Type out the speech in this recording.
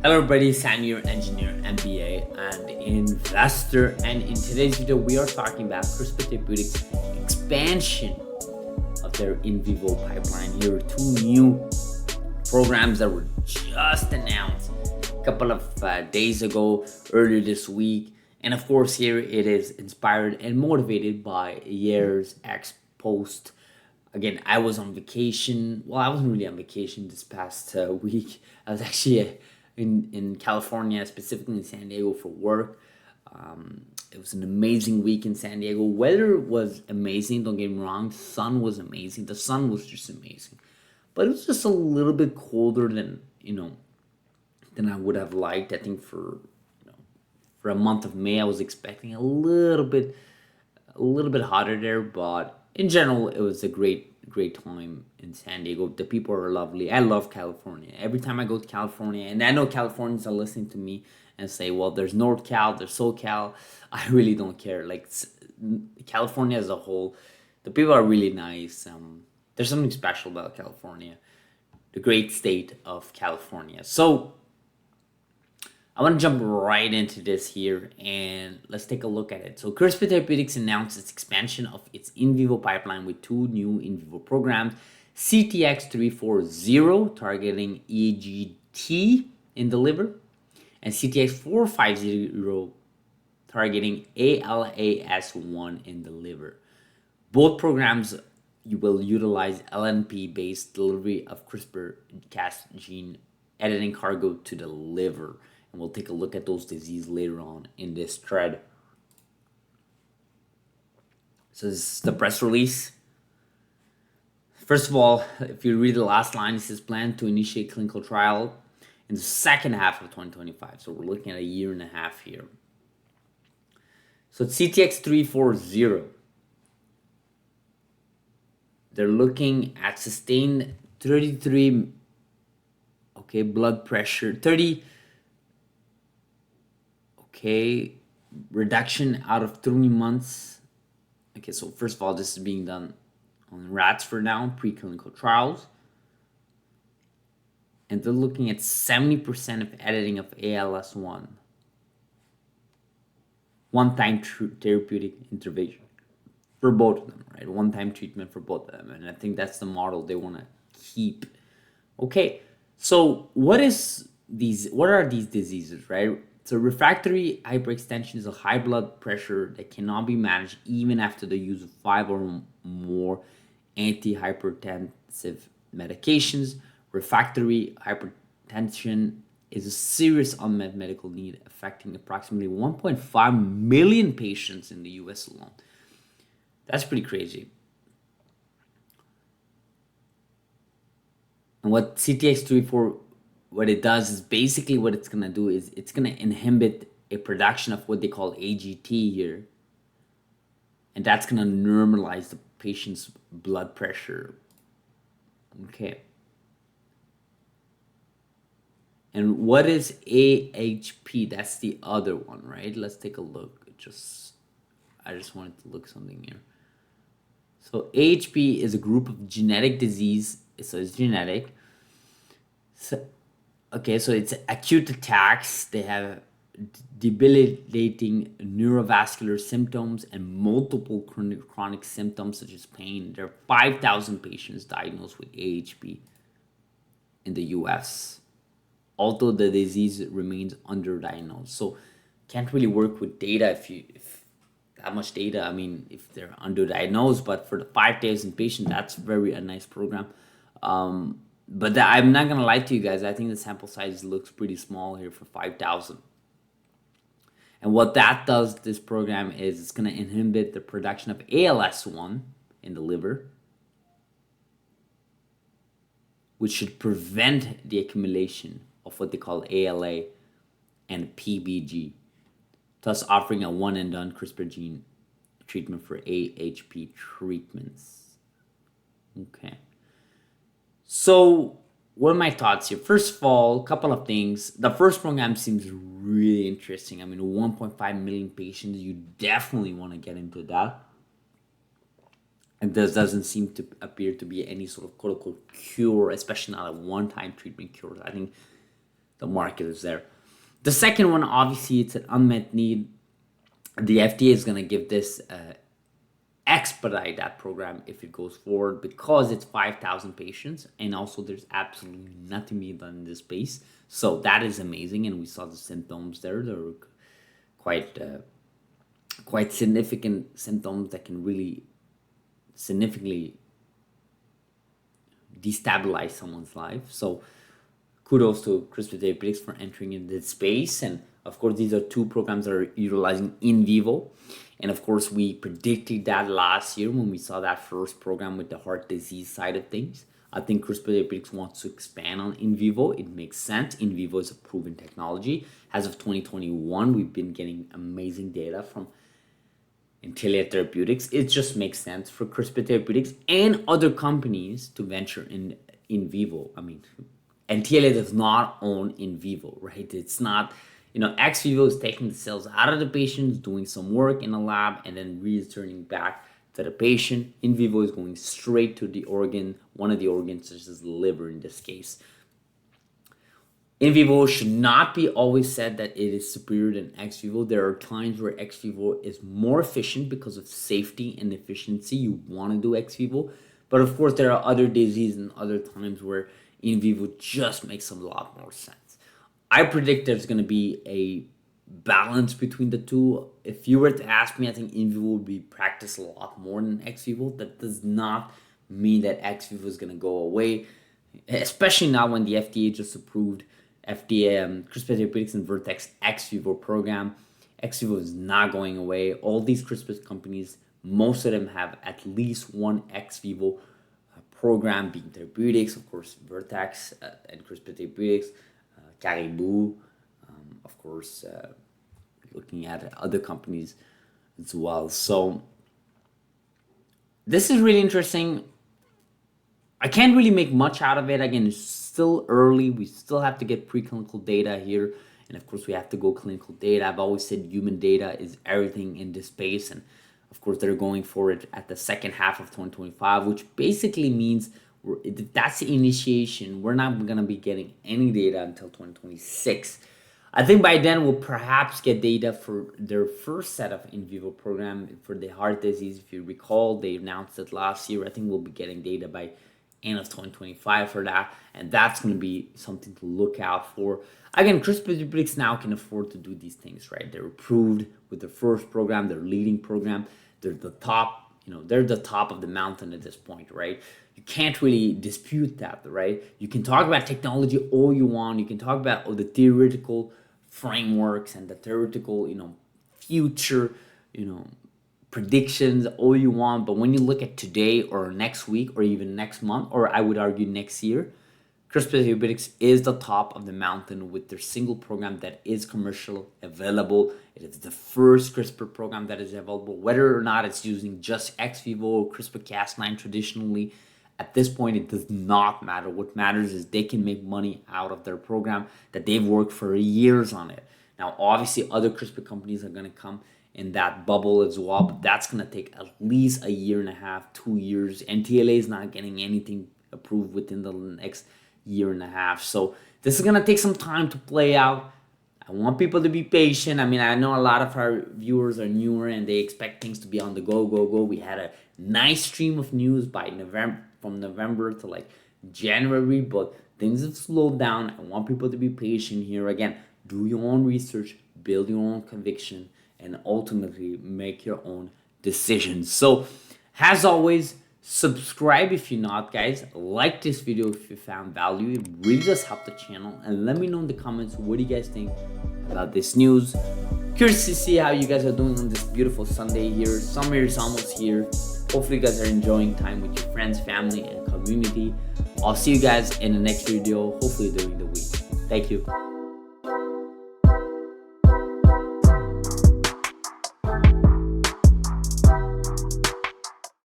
Hello everybody, Sam here, engineer, MBA, and investor. And in today's video, we are talking about CRISPR Therapeutics expansion of their in-vivo pipeline. Here are two new programs that were just announced a couple of days ago, earlier this week. And of course, here it is inspired and motivated by years X post. Again, I was on vacation. Well, I wasn't really on vacation this past week. I was actually in California, specifically in San Diego for work. It was an amazing week in San Diego. Weather was amazing, don't get me wrong. Sun was amazing. The sun was just amazing. But it was just a little bit colder than I would have liked. I think for a month of May I was expecting a little bit hotter there, but in general it was a great time in San Diego. The people are lovely. I love California. Every time I go to California, and I know Californians are listening to me and say, well, there's North Cal, there's SoCal. I really don't care. Like California as a whole, the people are really nice. There's something special about California, the great state of California. So I want to jump right into this here and let's take a look at it. So CRISPR Therapeutics announced its expansion of its in vivo pipeline with two new in vivo programs, CTX340 targeting EGT in the liver and CTX450 targeting ALAS1 in the liver. Both programs will utilize LNP-based delivery of CRISPR-Cas gene editing cargo to the liver. And we'll take a look at those diseases later on in this thread. So this is the press release. First of all, if you read the last line, it says plan to initiate clinical trial in the second half of 2025. So we're looking at a year and a half here. So it's CTX340. They're looking at sustained 33, blood pressure, 30, reduction out of 3 months. Okay, so first of all, this is being done on rats for now, preclinical trials. And they're looking at 70% of editing of ALS1. One-time therapeutic intervention for both of them, right? One-time treatment for both of them. And I think that's the model they want to keep. Okay, so what are these diseases, right? So refractory hyperextension is a high blood pressure that cannot be managed even after the use of 5 or more antihypertensive medications. Refractory hypertension is a serious unmet medical need affecting approximately 1.5 million patients in the US alone. That's pretty crazy. And what CTX340 what it does is basically what it's going to do is it's going to inhibit a production of what they call AGT here. And that's going to normalize the patient's blood pressure. Okay. And what is AHP? That's the other one, right? Let's take a look. I just wanted to look something here. So AHP is a group of genetic disease. So it's genetic. So it's acute attacks. They have debilitating neurovascular symptoms and multiple chronic symptoms such as pain. There are 5,000 patients diagnosed with AHP in the US, although the disease remains underdiagnosed. So can't really work with data if that much data. I mean, if they're underdiagnosed, but for the 5,000 patients, that's a nice program. But I'm not going to lie to you guys. I think the sample size looks pretty small here for 5,000. And what that does, this program, is it's going to inhibit the production of ALS1 in the liver, which should prevent the accumulation of what they call ALA and PBG, thus offering a one-and-done CRISPR gene treatment for AHP treatments. Okay. So, what are my thoughts here? First of all, a couple of things. The first program seems really interesting. I mean, 1.5 million patients, you definitely want to get into that. And there doesn't seem to appear to be any sort of quote-unquote cure, especially not a one-time treatment cure. I think the market is there. The second one, obviously, it's an unmet need. The FDA is going to give this expedite that program if it goes forward because it's 5,000 patients, and also there's absolutely nothing being done in this space. So that is amazing, and we saw the symptoms there. There were quite significant symptoms that can really significantly destabilize someone's life. So kudos to CRISPR Therapeutics for entering in this space. And of course, these are two programs that are utilizing in vivo. And of course, we predicted that last year when we saw that first program with the heart disease side of things. I think CRISPR Therapeutics wants to expand on in vivo. It makes sense. In vivo is a proven technology. As of 2021, we've been getting amazing data from Intellia Therapeutics. It just makes sense for CRISPR Therapeutics and other companies to venture in vivo. I mean, Intellia does not own in vivo, right? It's not, ex vivo is taking the cells out of the patients, doing some work in a lab, and then returning back to the patient. In vivo is going straight to the organ, one of the organs, such as the liver in this case. In vivo should not be always said that it is superior than ex vivo. There are times where ex vivo is more efficient because of safety and efficiency. You want to do ex vivo. But of course, there are other diseases and other times where in vivo just makes a lot more sense. I predict there's going to be a balance between the two. If you were to ask me, I think in vivo would be practiced a lot more than ex vivo. That does not mean that ex vivo is going to go away, especially now when the FDA just approved CRISPR Therapeutics and Vertex ex vivo program. Ex vivo is not going away. All these CRISPR companies, most of them have at least one ex vivo program, being therapeutics, of course, Vertex and CRISPR Therapeutics, Caribou, of course, looking at other companies as well. So this is really interesting. I can't really make much out of it. Again, it's still early. We still have to get preclinical data here. And of course, we have to go clinical data. I've always said human data is everything in this space. And of course, they're going for it at the second half of 2025, which basically means that's the initiation. We're not going to be getting any data until 2026. I think by then we'll perhaps get data for their first set of in vivo program for the heart disease. If you recall, they announced it last year. I think we'll be getting data by end of 2025 for that, and that's going to be something to look out for. Again, CRISPR Therapeutics now can afford to do these things, right? They're approved with the first program, their leading program. They're the top, they're the top of the mountain at this point, right? You can't really dispute that, right? You can talk about technology all you want. You can talk about all the theoretical frameworks and the theoretical, future, predictions all you want, but when you look at today or next week or even next month, or I would argue next year, CRISPR Therapeutics is the top of the mountain with their single program that is commercial available. It is the first CRISPR program that is available, whether or not it's using just ex vivo or CRISPR-Cas9 traditionally. At this point, it does not matter. What matters is they can make money out of their program that they've worked for years on it. Now, obviously, other CRISPR companies are going to come in that bubble as well, but that's going to take at least a year and a half, 2 years. NTLA is not getting anything approved within the next year and a half. So this is going to take some time to play out. I want people to be patient. I mean, I know a lot of our viewers are newer and they expect things to be on the go. We had a nice stream of news by from November to like January, but things have slowed down. I want people to be patient here. Again, do your own research, build your own conviction, and ultimately make your own decisions. So, as always, subscribe if you're not, guys. Like this video if you found value. It really does help the channel. And let me know in the comments, what do you guys think about this news? Curious to see how you guys are doing on this beautiful Sunday here. Summer is almost here. Hopefully you guys are enjoying time with your friends, family, and community. I'll see you guys in the next video, hopefully during the week. Thank you.